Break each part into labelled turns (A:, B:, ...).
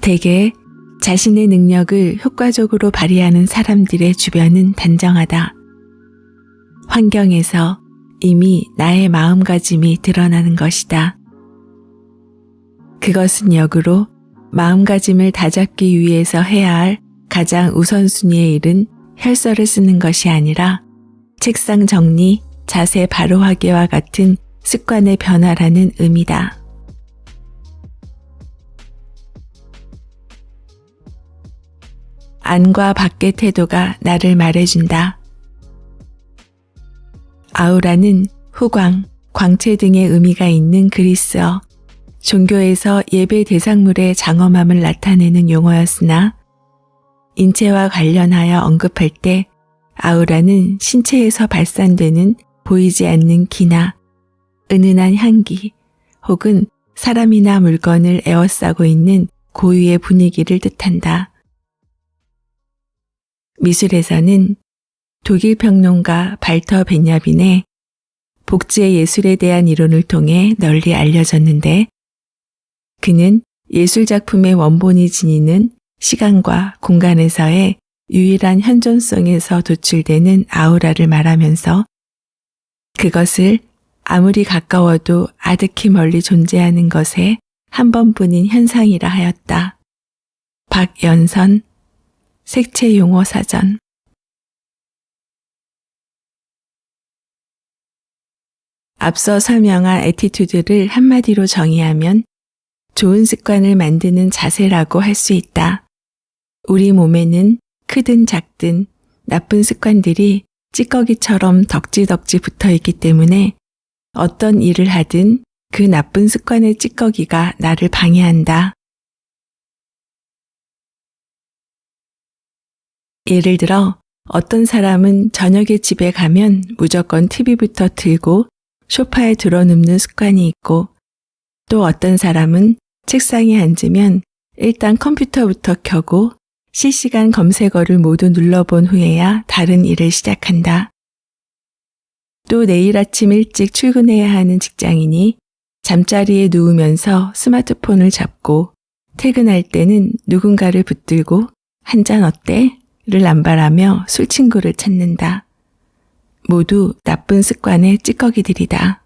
A: 대개 자신의 능력을 효과적으로 발휘하는 사람들의 주변은 단정하다. 환경에서 이미 나의 마음가짐이 드러나는 것이다. 그것은 역으로 마음가짐을 다잡기 위해서 해야 할 가장 우선순위의 일은 혈서를 쓰는 것이 아니라 책상 정리, 자세 바로하기와 같은 습관의 변화라는 의미다. 안과 밖의 태도가 나를 말해준다. 아우라는 후광, 광채 등의 의미가 있는 그리스어, 종교에서 예배 대상물의 장엄함을 나타내는 용어였으나 인체와 관련하여 언급할 때 아우라는 신체에서 발산되는 보이지 않는 기나 은은한 향기 혹은 사람이나 물건을 에워싸고 있는 고유의 분위기를 뜻한다. 미술에서는 독일 평론가 발터 벤야빈의 복지의 예술에 대한 이론을 통해 널리 알려졌는데 그는 예술작품의 원본이 지니는 시간과 공간에서의 유일한 현존성에서 도출되는 아우라를 말하면서 그것을 아무리 가까워도 아득히 멀리 존재하는 것의 한 번뿐인 현상이라 하였다. 박연선 색채용어사전. 앞서 설명한 애티튜드를 한마디로 정의하면 좋은 습관을 만드는 자세라고 할 수 있다. 우리 몸에는 크든 작든 나쁜 습관들이 찌꺼기처럼 덕지덕지 붙어 있기 때문에 어떤 일을 하든 그 나쁜 습관의 찌꺼기가 나를 방해한다. 예를 들어 어떤 사람은 저녁에 집에 가면 무조건 TV부터 틀고 소파에 드러눕는 습관이 있고 또 어떤 사람은 책상에 앉으면 일단 컴퓨터부터 켜고 실시간 검색어를 모두 눌러본 후에야 다른 일을 시작한다. 또 내일 아침 일찍 출근해야 하는 직장인이 잠자리에 누우면서 스마트폰을 잡고 퇴근할 때는 누군가를 붙들고 한 잔 어때? 를 남발하며 술친구를 찾는다. 모두 나쁜 습관의 찌꺼기들이다.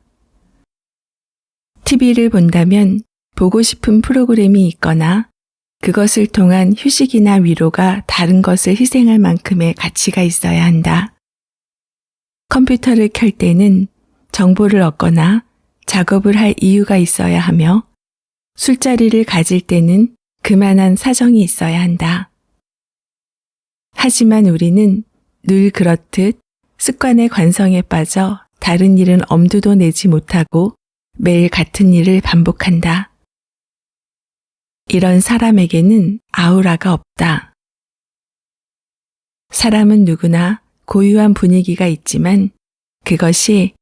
A: TV를 본다면 보고 싶은 프로그램이 있거나 그것을 통한 휴식이나 위로가 다른 것을 희생할 만큼의 가치가 있어야 한다. 컴퓨터를 켤 때는 정보를 얻거나 작업을 할 이유가 있어야 하며 술자리를 가질 때는 그만한 사정이 있어야 한다. 하지만 우리는 늘 그렇듯 습관의 관성에 빠져 다른 일은 엄두도 내지 못하고 매일 같은 일을 반복한다. 이런 사람에게는 아우라가 없다. 사람은 누구나 고유한 분위기가 있지만 그것이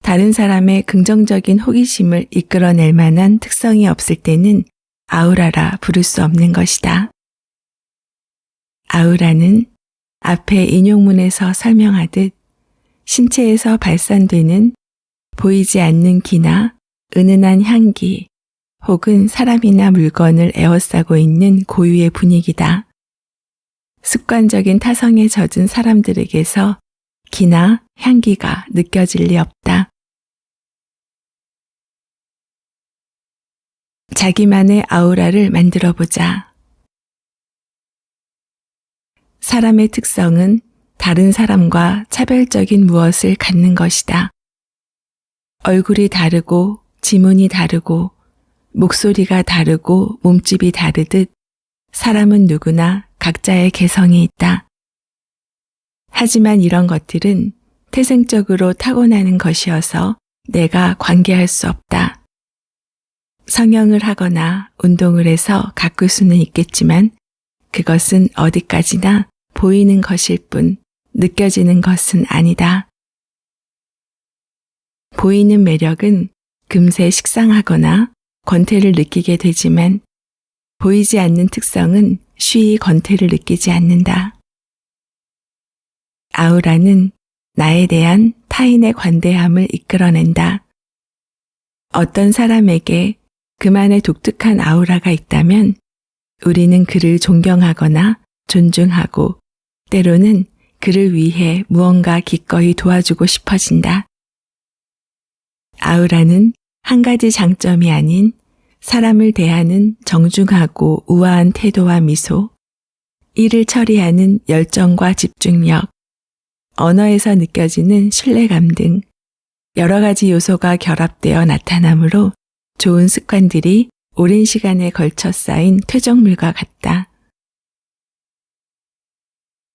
A: 다른 사람의 긍정적인 호기심을 이끌어낼 만한 특성이 없을 때는 아우라라 부를 수 없는 것이다. 아우라는 앞에 인용문에서 설명하듯 신체에서 발산되는 보이지 않는 기나 은은한 향기 혹은 사람이나 물건을 에워싸고 있는 고유의 분위기다. 습관적인 타성에 젖은 사람들에게서 기나 향기가 느껴질 리 없다. 자기만의 아우라를 만들어 보자. 사람의 특성은 다른 사람과 차별적인 무엇을 갖는 것이다. 얼굴이 다르고 지문이 다르고 목소리가 다르고 몸집이 다르듯 사람은 누구나 각자의 개성이 있다. 하지만 이런 것들은 태생적으로 타고나는 것이어서 내가 관계할 수 없다. 성형을 하거나 운동을 해서 가꿀 수는 있겠지만 그것은 어디까지나 보이는 것일 뿐 느껴지는 것은 아니다. 보이는 매력은 금세 식상하거나 권태를 느끼게 되지만 보이지 않는 특성은 쉬이 권태를 느끼지 않는다. 아우라는 나에 대한 타인의 관대함을 이끌어낸다. 어떤 사람에게 그만의 독특한 아우라가 있다면 우리는 그를 존경하거나 존중하고 때로는 그를 위해 무언가 기꺼이 도와주고 싶어진다. 아우라는 한 가지 장점이 아닌 사람을 대하는 정중하고 우아한 태도와 미소, 일을 처리하는 열정과 집중력, 언어에서 느껴지는 신뢰감 등 여러 가지 요소가 결합되어 나타나므로 좋은 습관들이 오랜 시간에 걸쳐 쌓인 퇴적물과 같다.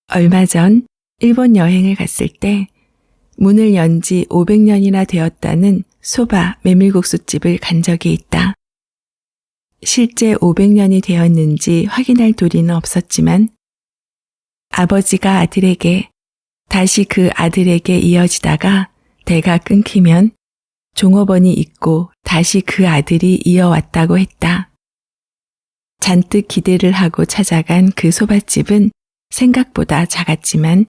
A: 얼마 전 일본 여행을 갔을 때 문을 연 지 500년이나 되었다는 소바 메밀국수집을 간 적이 있다. 실제 500년이 되었는지 확인할 도리는 없었지만 아버지가 아들에게 다시 그 아들에게 이어지다가 대가 끊기면 종업원이 있고 다시 그 아들이 이어왔다고 했다. 잔뜩 기대를 하고 찾아간 그 소바집은 생각보다 작았지만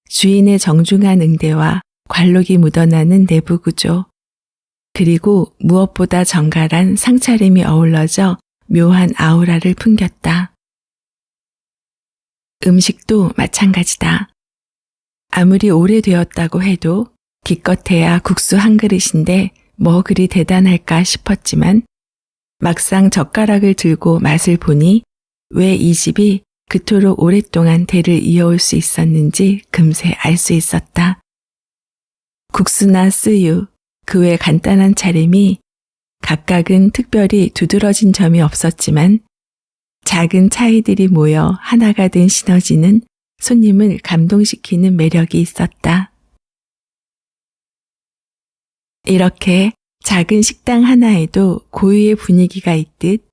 A: 주인의 정중한 응대와 관록이 묻어나는 내부 구조, 그리고 무엇보다 정갈한 상차림이 어우러져 묘한 아우라를 풍겼다. 음식도 마찬가지다. 아무리 오래되었다고 해도 기껏해야 국수 한 그릇인데 뭐 그리 대단할까 싶었지만 막상 젓가락을 들고 맛을 보니 왜 이 집이 그토록 오랫동안 대를 이어올 수 있었는지 금세 알 수 있었다. 국수나 쓰유, 그 외 간단한 차림이 각각은 특별히 두드러진 점이 없었지만 작은 차이들이 모여 하나가 된 시너지는 손님을 감동시키는 매력이 있었다. 이렇게 작은 식당 하나에도 고유의 분위기가 있듯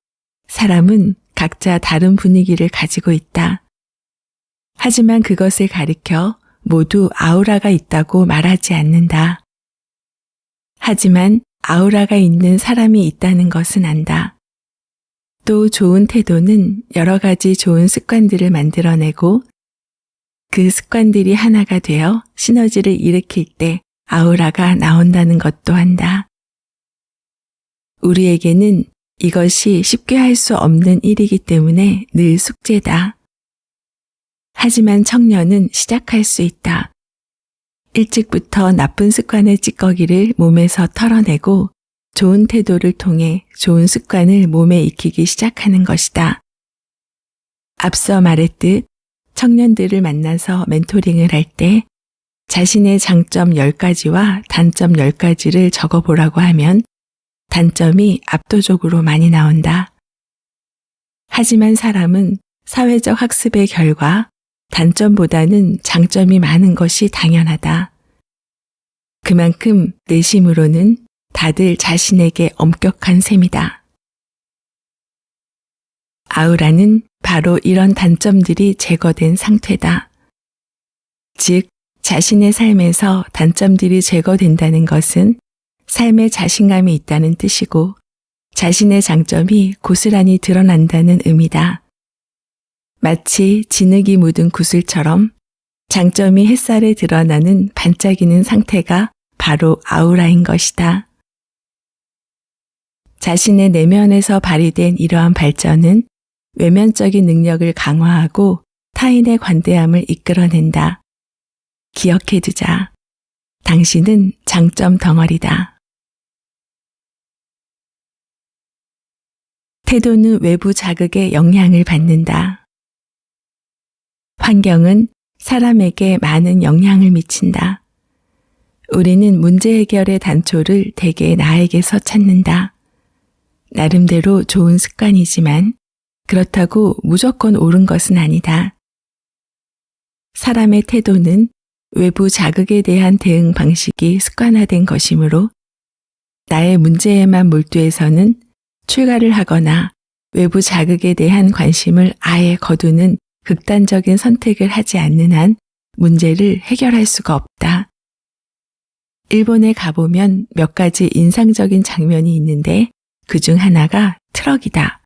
A: 사람은 각자 다른 분위기를 가지고 있다. 하지만 그것을 가리켜 모두 아우라가 있다고 말하지 않는다. 하지만 아우라가 있는 사람이 있다는 것은 안다. 또 좋은 태도는 여러 가지 좋은 습관들을 만들어내고 그 습관들이 하나가 되어 시너지를 일으킬 때 아우라가 나온다는 것도 한다. 우리에게는 이것이 쉽게 할 수 없는 일이기 때문에 늘 숙제다. 하지만 청년은 시작할 수 있다. 일찍부터 나쁜 습관의 찌꺼기를 몸에서 털어내고 좋은 태도를 통해 좋은 습관을 몸에 익히기 시작하는 것이다. 앞서 말했듯 청년들을 만나서 멘토링을 할 때 자신의 장점 10가지와 단점 10가지를 적어보라고 하면 단점이 압도적으로 많이 나온다. 하지만 사람은 사회적 학습의 결과 단점보다는 장점이 많은 것이 당연하다. 그만큼 내심으로는 다들 자신에게 엄격한 셈이다. 아우라는 바로 이런 단점들이 제거된 상태다. 즉, 자신의 삶에서 단점들이 제거된다는 것은 삶에 자신감이 있다는 뜻이고 자신의 장점이 고스란히 드러난다는 의미다. 마치 진흙이 묻은 구슬처럼 장점이 햇살에 드러나는 반짝이는 상태가 바로 아우라인 것이다. 자신의 내면에서 발휘된 이러한 발전은 외면적인 능력을 강화하고 타인의 관대함을 이끌어낸다. 기억해두자. 당신은 장점 덩어리다. 태도는 외부 자극에 영향을 받는다. 환경은 사람에게 많은 영향을 미친다. 우리는 문제 해결의 단초를 대개 나에게서 찾는다. 나름대로 좋은 습관이지만 그렇다고 무조건 옳은 것은 아니다. 사람의 태도는 외부 자극에 대한 대응 방식이 습관화된 것이므로 나의 문제에만 몰두해서는 출가를 하거나 외부 자극에 대한 관심을 아예 거두는 극단적인 선택을 하지 않는 한 문제를 해결할 수가 없다. 일본에 가보면 몇 가지 인상적인 장면이 있는데 그중 하나가 트럭이다.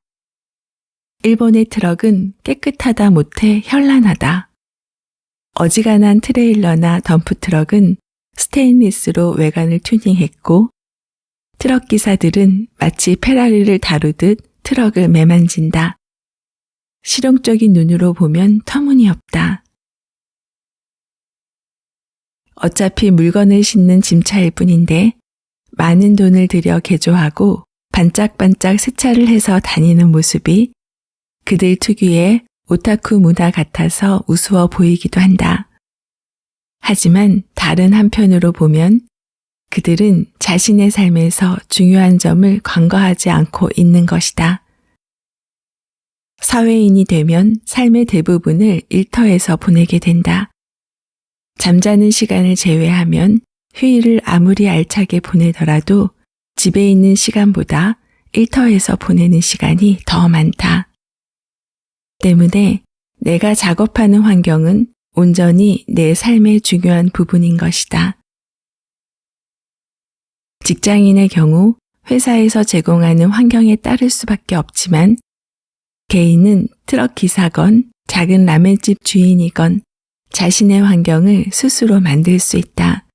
A: 일본의 트럭은 깨끗하다 못해 현란하다. 어지간한 트레일러나 덤프트럭은 스테인리스로 외관을 튜닝했고 트럭 기사들은 마치 페라리를 다루듯 트럭을 매만진다. 실용적인 눈으로 보면 터무니없다. 어차피 물건을 싣는 짐차일 뿐인데 많은 돈을 들여 개조하고 반짝반짝 세차를 해서 다니는 모습이 그들 특유의 오타쿠 문화 같아서 우스워 보이기도 한다. 하지만 다른 한편으로 보면 그들은 자신의 삶에서 중요한 점을 간과하지 않고 있는 것이다. 사회인이 되면 삶의 대부분을 일터에서 보내게 된다. 잠자는 시간을 제외하면 휴일을 아무리 알차게 보내더라도 집에 있는 시간보다 일터에서 보내는 시간이 더 많다. 때문에 내가 작업하는 환경은 온전히 내 삶의 중요한 부분인 것이다. 직장인의 경우 회사에서 제공하는 환경에 따를 수밖에 없지만 개인은 트럭 기사건 작은 라멘집 주인이건 자신의 환경을 스스로 만들 수 있다.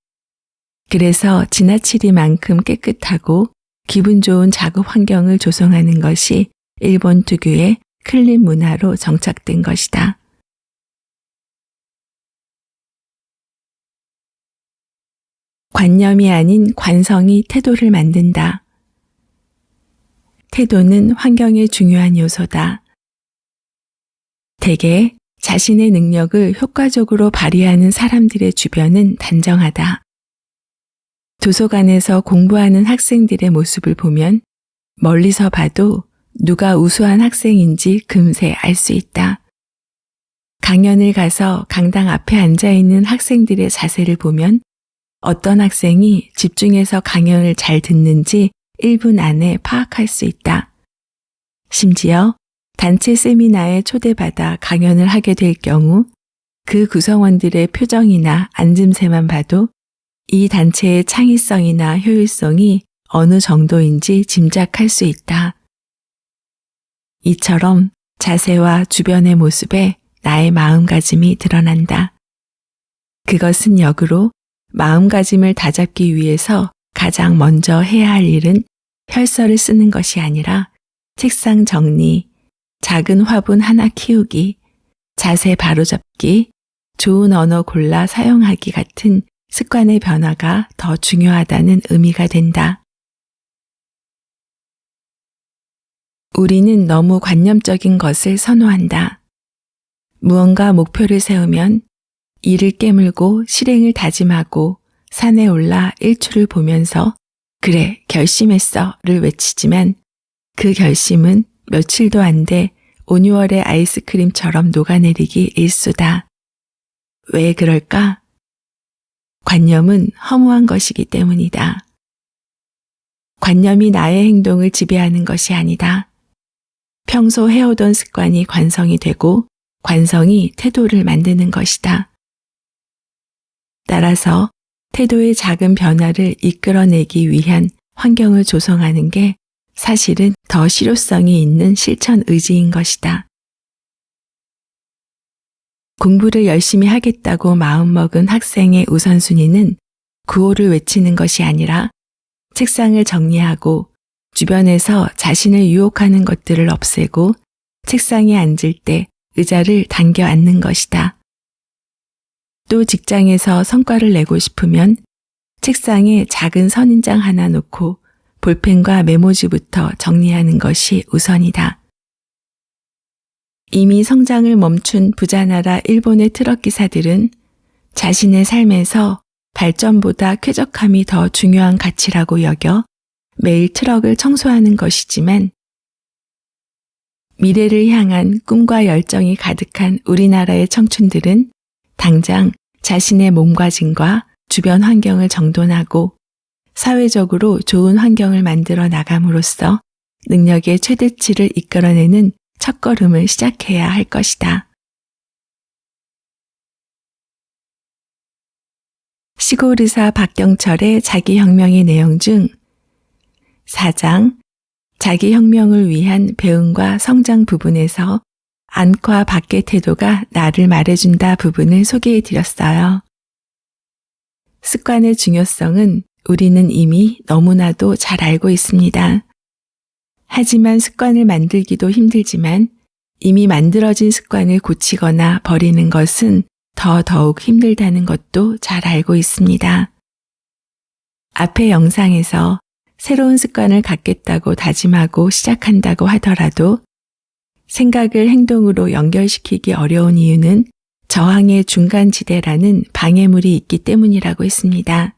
A: 그래서 지나치리만큼 깨끗하고 기분 좋은 작업 환경을 조성하는 것이 일본 특유의 클린 문화로 정착된 것이다. 관념이 아닌 관성이 태도를 만든다. 태도는 환경의 중요한 요소다. 대개 자신의 능력을 효과적으로 발휘하는 사람들의 주변은 단정하다. 도서관에서 공부하는 학생들의 모습을 보면 멀리서 봐도 누가 우수한 학생인지 금세 알 수 있다. 강연을 가서 강당 앞에 앉아있는 학생들의 자세를 보면 어떤 학생이 집중해서 강연을 잘 듣는지 1분 안에 파악할 수 있다. 심지어 단체 세미나에 초대받아 강연을 하게 될 경우 그 구성원들의 표정이나 앉음새만 봐도 이 단체의 창의성이나 효율성이 어느 정도인지 짐작할 수 있다. 이처럼 자세와 주변의 모습에 나의 마음가짐이 드러난다. 그것은 역으로 마음가짐을 다잡기 위해서 가장 먼저 해야 할 일은 혈서를 쓰는 것이 아니라 책상 정리, 작은 화분 하나 키우기, 자세 바로잡기, 좋은 언어 골라 사용하기 같은 습관의 변화가 더 중요하다는 의미가 된다. 우리는 너무 관념적인 것을 선호한다. 무언가 목표를 세우면 이를 깨물고 실행을 다짐하고 산에 올라 일출을 보면서 그래, 결심했어를 외치지만 그 결심은 며칠도 안 돼 온유월의 아이스크림처럼 녹아내리기 일수다. 왜 그럴까? 관념은 허무한 것이기 때문이다. 관념이 나의 행동을 지배하는 것이 아니다. 평소 해오던 습관이 관성이 되고 관성이 태도를 만드는 것이다. 따라서 태도의 작은 변화를 이끌어내기 위한 환경을 조성하는 게 사실은 더 실효성이 있는 실천 의지인 것이다. 공부를 열심히 하겠다고 마음먹은 학생의 우선순위는 구호를 외치는 것이 아니라 책상을 정리하고 주변에서 자신을 유혹하는 것들을 없애고 책상에 앉을 때 의자를 당겨 앉는 것이다. 또 직장에서 성과를 내고 싶으면 책상에 작은 선인장 하나 놓고 볼펜과 메모지부터 정리하는 것이 우선이다. 이미 성장을 멈춘 부자나라 일본의 트럭 기사들은 자신의 삶에서 발전보다 쾌적함이 더 중요한 가치라고 여겨 매일 트럭을 청소하는 것이지만 미래를 향한 꿈과 열정이 가득한 우리나라의 청춘들은 당장 자신의 몸가짐과 주변 환경을 정돈하고 사회적으로 좋은 환경을 만들어 나감으로써 능력의 최대치를 이끌어내는 첫걸음을 시작해야 할 것이다. 시골 의사 박경철의 자기혁명의 내용 중 4장 자기혁명을 위한 배움과 성장 부분에서 안과 밖의 태도가 나를 말해준다 부분을 소개해 드렸어요. 습관의 중요성은 우리는 이미 너무나도 잘 알고 있습니다. 하지만 습관을 만들기도 힘들지만 이미 만들어진 습관을 고치거나 버리는 것은 더더욱 힘들다는 것도 잘 알고 있습니다. 앞의 영상에서 새로운 습관을 갖겠다고 다짐하고 시작한다고 하더라도 생각을 행동으로 연결시키기 어려운 이유는 저항의 중간지대라는 방해물이 있기 때문이라고 했습니다.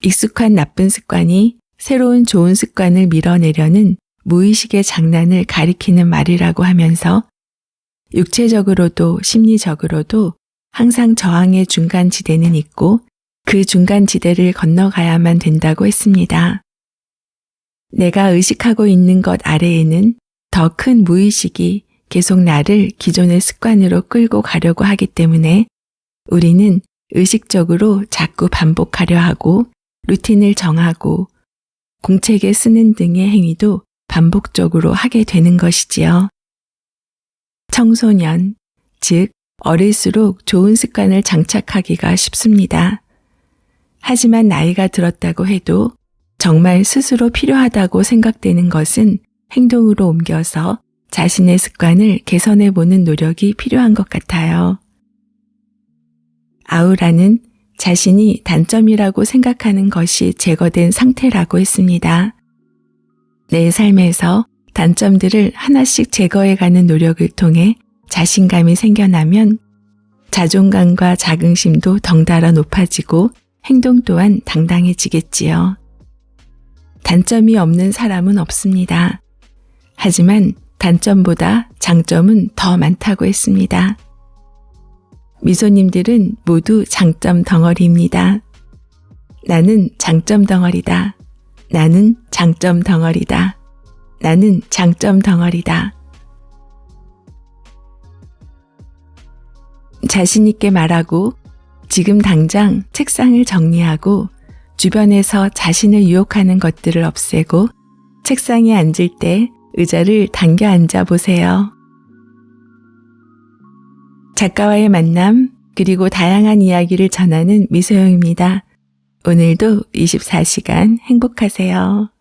A: 익숙한 나쁜 습관이 새로운 좋은 습관을 밀어내려는 무의식의 장난을 가리키는 말이라고 하면서 육체적으로도 심리적으로도 항상 저항의 중간지대는 있고 그 중간지대를 건너가야만 된다고 했습니다. 내가 의식하고 있는 것 아래에는 더 큰 무의식이 계속 나를 기존의 습관으로 끌고 가려고 하기 때문에 우리는 의식적으로 자꾸 반복하려 하고 루틴을 정하고 공책에 쓰는 등의 행위도 반복적으로 하게 되는 것이지요. 청소년, 즉 어릴수록 좋은 습관을 장착하기가 쉽습니다. 하지만 나이가 들었다고 해도 정말 스스로 필요하다고 생각되는 것은 행동으로 옮겨서 자신의 습관을 개선해 보는 노력이 필요한 것 같아요. 아우라는 자신이 단점이라고 생각하는 것이 제거된 상태라고 했습니다. 내 삶에서 단점들을 하나씩 제거해가는 노력을 통해 자신감이 생겨나면 자존감과 자긍심도 덩달아 높아지고 행동 또한 당당해지겠지요. 단점이 없는 사람은 없습니다. 하지만 단점보다 장점은 더 많다고 했습니다. 미소님들은 모두 장점 덩어리입니다. 나는 장점 덩어리다. 나는 장점 덩어리다. 나는 장점 덩어리다. 자신 있게 말하고 지금 당장 책상을 정리하고 주변에서 자신을 유혹하는 것들을 없애고 책상에 앉을 때 의자를 당겨 앉아 보세요. 작가와의 만남 그리고 다양한 이야기를 전하는 미소영입니다. 오늘도 24시간 행복하세요.